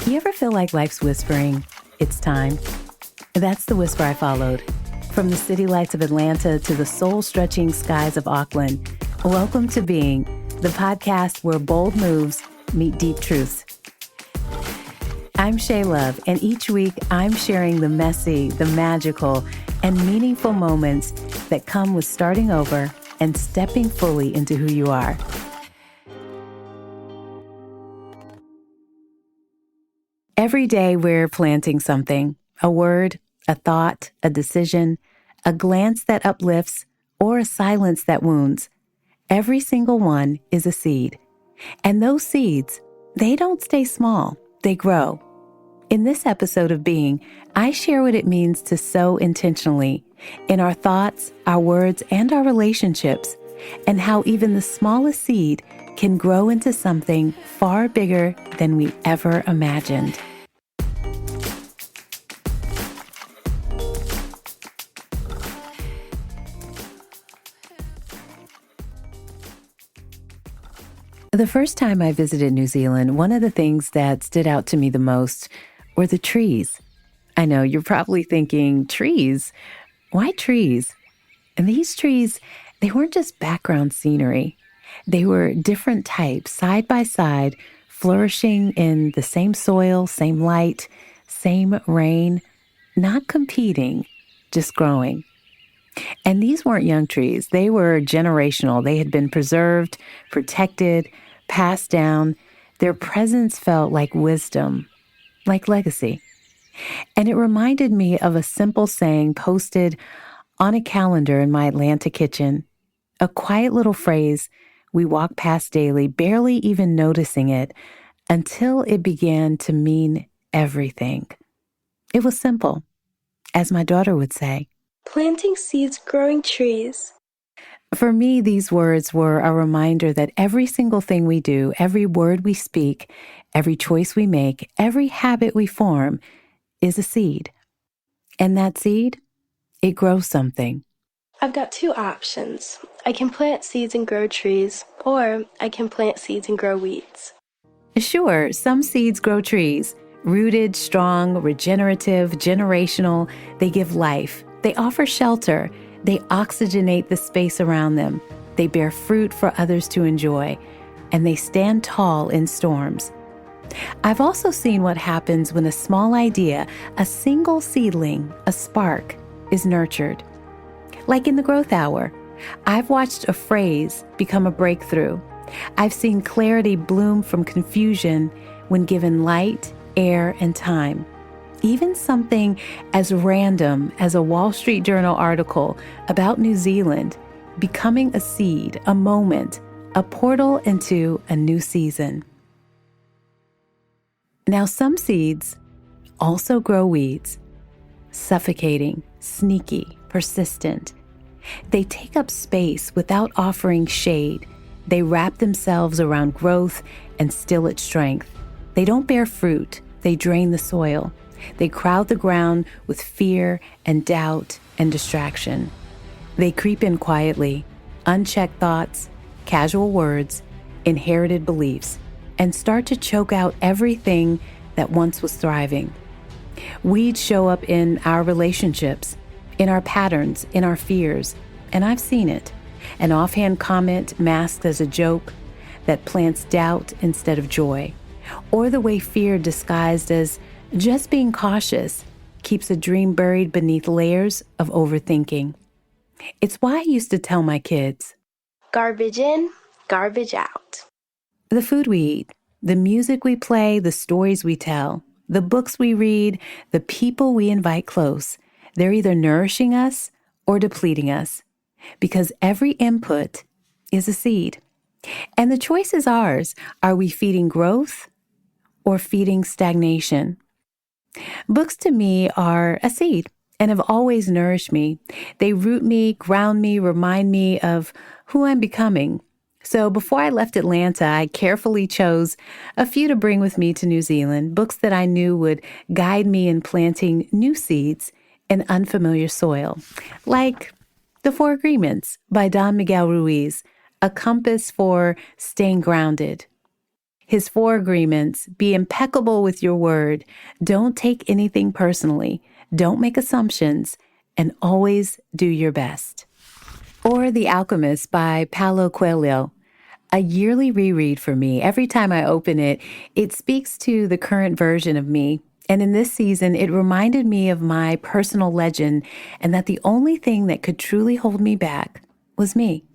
You ever feel like life's whispering, "It's time"? That's the whisper I followed. From the city lights of Atlanta to the soul-stretching skies of Auckland, welcome to Being, the podcast where bold moves meet deep truths. I'm Shea Love, and each week I'm sharing the messy, the magical, and meaningful moments that come with starting over and stepping fully into who you are. Every day we're planting something, a word, a thought, a decision, a glance that uplifts, or a silence that wounds. Every single one is a seed. And those seeds, they don't stay small, they grow. In this episode of Being, I share what it means to sow intentionally in our thoughts, our words, and our relationships, and how even the smallest seed can grow into something far bigger than we ever imagined. The first time I visited New Zealand, one of the things that stood out to me the most were the trees. I know you're probably thinking, trees? Why trees? And these trees, they weren't just background scenery. They were different types, side by side, flourishing in the same soil, same light, same rain, not competing, just growing. And these weren't young trees. They were generational. They had been preserved, protected, passed down. Their presence felt like wisdom, like legacy. And it reminded me of a simple saying posted on a calendar in my Atlanta kitchen, a quiet little phrase we walk past daily, barely even noticing it, until it began to mean everything. It was simple, as my daughter would say. Planting seeds, growing trees. For me, these words were a reminder that every single thing we do, every word we speak, every choice we make, every habit we form is a seed. And that seed, it grows something. I've got two options. I can plant seeds and grow trees, or I can plant seeds and grow weeds. Sure, some seeds grow trees, rooted, strong, regenerative, generational. They give life. They offer shelter. They oxygenate the space around them. They bear fruit for others to enjoy, and they stand tall in storms. I've also seen what happens when a small idea, a single seedling, a spark, is nurtured. Like in the growth hour, I've watched a phrase become a breakthrough. I've seen clarity bloom from confusion when given light, air, and time. Even something as random as a Wall Street Journal article about New Zealand becoming a seed, a moment, a portal into a new season. Now, some seeds also grow weeds, suffocating, sneaky, persistent. They take up space without offering shade. They wrap themselves around growth and still its strength. They don't bear fruit. They drain the soil. They crowd the ground with fear and doubt and distraction. They creep in quietly, unchecked thoughts, casual words, inherited beliefs, and start to choke out everything that once was thriving. Weeds show up in our relationships, in our patterns, in our fears, and I've seen it. An offhand comment masked as a joke that plants doubt instead of joy, or the way fear disguised as just being cautious keeps a dream buried beneath layers of overthinking. It's why I used to tell my kids, Garbage in, garbage out. the food we eat, the music we play, the stories we tell, the books we read, the people we invite close, they're either nourishing us or depleting us, because every input is a seed. And the choice is ours. Are we feeding growth or feeding stagnation? Books to me are a seed and have always nourished me. They root me, ground me, remind me of who I'm becoming. So before I left Atlanta, I carefully chose a few to bring with me to New Zealand, books that I knew would guide me in planting new seeds in unfamiliar soil, like The Four Agreements by Don Miguel Ruiz, a compass for staying grounded. His 4 agreements: be impeccable with your word, don't take anything personally, don't make assumptions, and always do your best. Or The Alchemist by Paulo Coelho. A yearly reread for me. Every time I open it, it speaks to the current version of me. And in this season, it reminded me of my personal legend and that the only thing that could truly hold me back was me.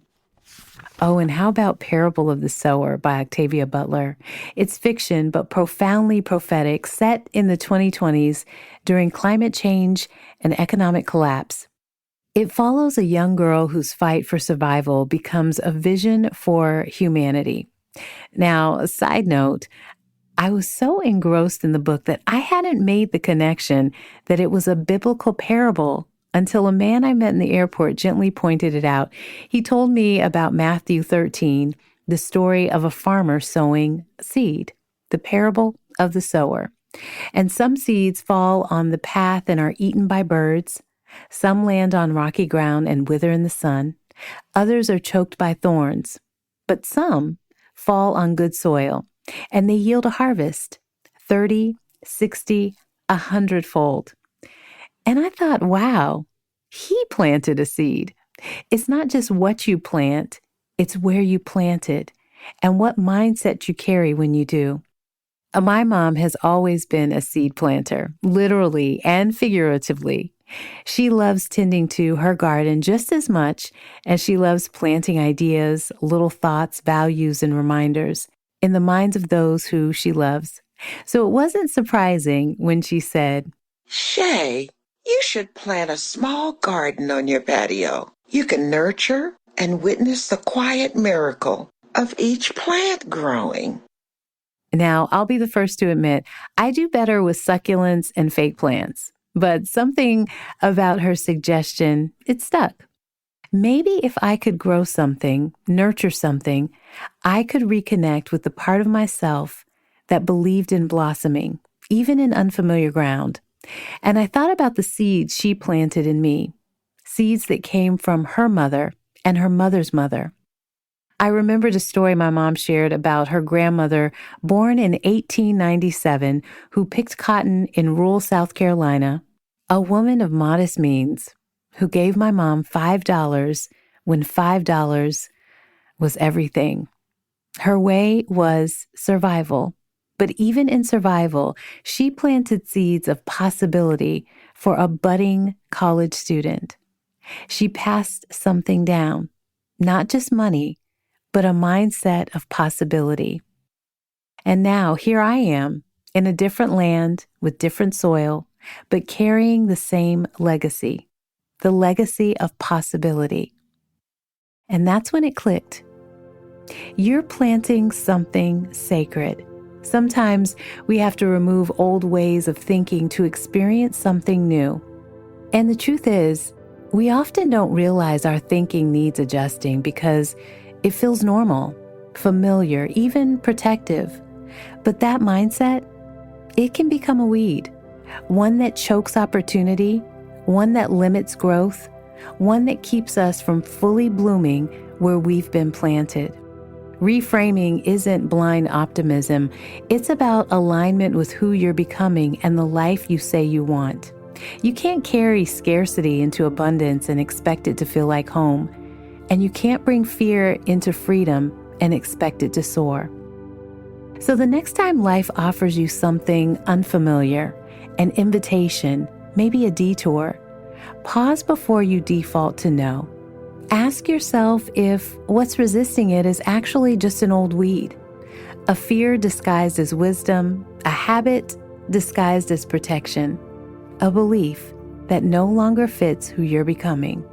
Oh, and how about Parable of the Sower by Octavia Butler? It's fiction, but profoundly prophetic, set in the 2020s during climate change and economic collapse. It follows a young girl whose fight for survival becomes a vision for humanity. Now, a side note, I was so engrossed in the book that I hadn't made the connection that it was a biblical parable until a man I met in the airport gently pointed it out. He told me about Matthew 13, the story of a farmer sowing seed, the parable of the sower. And some seeds fall on the path and are eaten by birds. Some land on rocky ground and wither in the sun. Others are choked by thorns. But some fall on good soil, and they yield a harvest, 30, 60, 100-fold. And I thought, wow, he planted a seed. It's not just what you plant, it's where you plant it and what mindset you carry when you do. My mom has always been a seed planter, literally and figuratively. She loves tending to her garden just as much as she loves planting ideas, little thoughts, values, and reminders in the minds of those who she loves. So it wasn't surprising when she said, Shay, you should plant a small garden on your patio. You can nurture and witness the quiet miracle of each plant growing. Now, I'll be the first to admit, I do better with succulents and fake plants. But something about her suggestion, it stuck. Maybe if I could grow something, nurture something, I could reconnect with the part of myself that believed in blossoming, even in unfamiliar ground. And I thought about the seeds she planted in me, seeds that came from her mother and her mother's mother. I remembered a story my mom shared about her grandmother, born in 1897, who picked cotton in rural South Carolina, a woman of modest means who gave my mom $5 when $5 was everything. Her way was survival. But even in survival, she planted seeds of possibility for a budding college student. She passed something down, not just money, but a mindset of possibility. And now here I am in a different land with different soil, but carrying the same legacy, the legacy of possibility. And that's when it clicked. You're planting something sacred. Sometimes we have to remove old ways of thinking to experience something new. And the truth is, we often don't realize our thinking needs adjusting because it feels normal, familiar, even protective. But that mindset, it can become a weed, one that chokes opportunity, one that limits growth, one that keeps us from fully blooming where we've been planted. Reframing isn't blind optimism. It's about alignment with who you're becoming and the life you say you want. You can't carry scarcity into abundance and expect it to feel like home. And you can't bring fear into freedom and expect it to soar. So the next time life offers you something unfamiliar, an invitation, maybe a detour, pause before you default to no. Ask yourself if what's resisting it is actually just an old weed, a fear disguised as wisdom, a habit disguised as protection, a belief that no longer fits who you're becoming.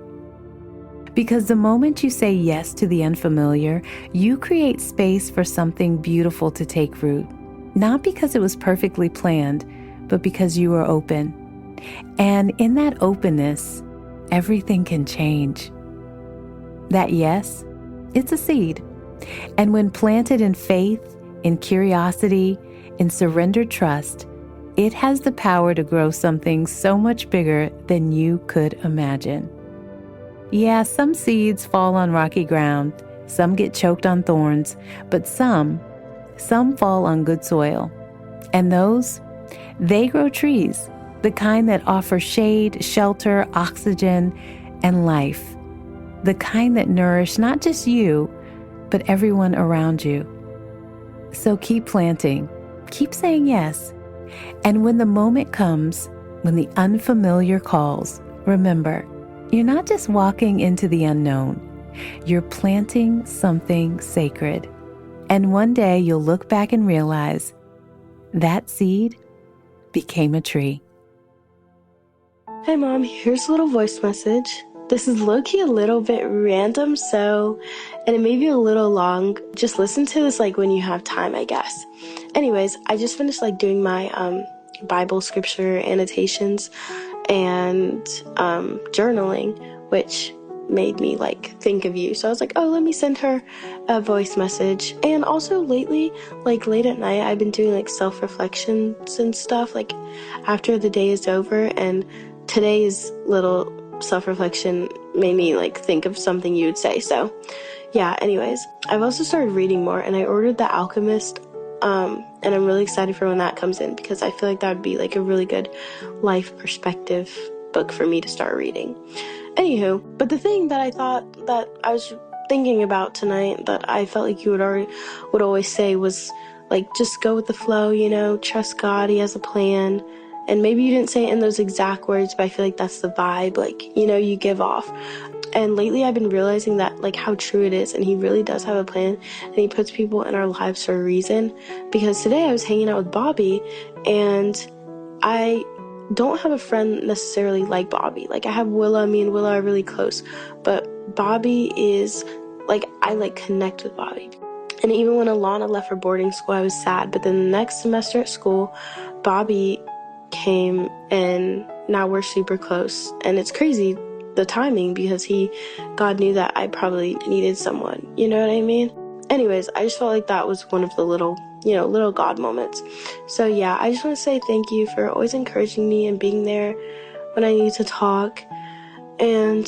Because the moment you say yes to the unfamiliar, you create space for something beautiful to take root, not because it was perfectly planned, but because you are open. And in that openness, everything can change. That yes, it's a seed. And when planted in faith, in curiosity, in surrendered trust, it has the power to grow something so much bigger than you could imagine. Yeah, some seeds fall on rocky ground, some get choked on thorns, but some Some fall on good soil. And those, they grow trees, the kind that offer shade, shelter, oxygen, and life. The kind that nourish not just you, but everyone around you. So keep planting, keep saying yes. And when the moment comes, when the unfamiliar calls, remember, you're not just walking into the unknown. You're planting something sacred. And one day you'll look back and realize that seed became a tree. Hey Mom, here's a little voice message. This is low-key a little bit random, and it may be a little long. Just listen to this like when you have time, I guess. Anyways, I just finished like doing my Bible scripture annotations and journaling, which made me like think of you. So I was like, oh, let me send her a voice message. And also lately, like late at night, I've been doing like self-reflections and stuff like after the day is over, and today's little self-reflection made me like think of something you would say. So yeah, anyways, I've also started reading more, and I ordered The Alchemist, and I'm really excited for when that comes in because I feel like that would be like a really good life perspective book for me to start reading. Anywho, but the thing that I thought that I was thinking about tonight that I felt like you would always say was like, just go with the flow, trust God, He has a plan. And maybe you didn't say it in those exact words, but I feel like that's the vibe, like, you give off. And lately I've been realizing that, like, how true it is, and He really does have a plan, and He puts people in our lives for a reason. Because today I was hanging out with Bobby, and I don't have a friend necessarily like Bobby. Like, I have Willa, me and Willa are really close, but Bobby is, like, I, like, connect with Bobby. And even when Alana left for boarding school, I was sad, but then the next semester at school, Bobby came, and now we're super close. And it's crazy, the timing, because God knew that I probably needed someone, you know what I mean? Anyways, I just felt like that was one of the little God moments. So yeah, I just want to say thank you for always encouraging me and being there when I need to talk, and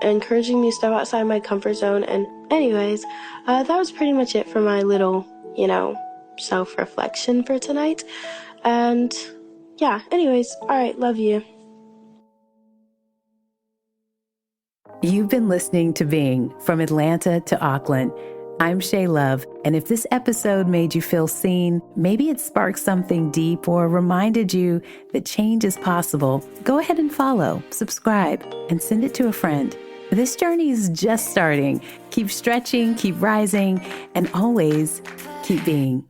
encouraging me to step outside my comfort zone. And anyways, that was pretty much it for my little self-reflection for tonight. And yeah, anyways, all right, love you. You've been listening to Being from Atlanta to Auckland. I'm Shea Love, and if this episode made you feel seen, maybe it sparked something deep or reminded you that change is possible, go ahead and follow, subscribe, and send it to a friend. This journey is just starting. Keep stretching, keep rising, and always keep being.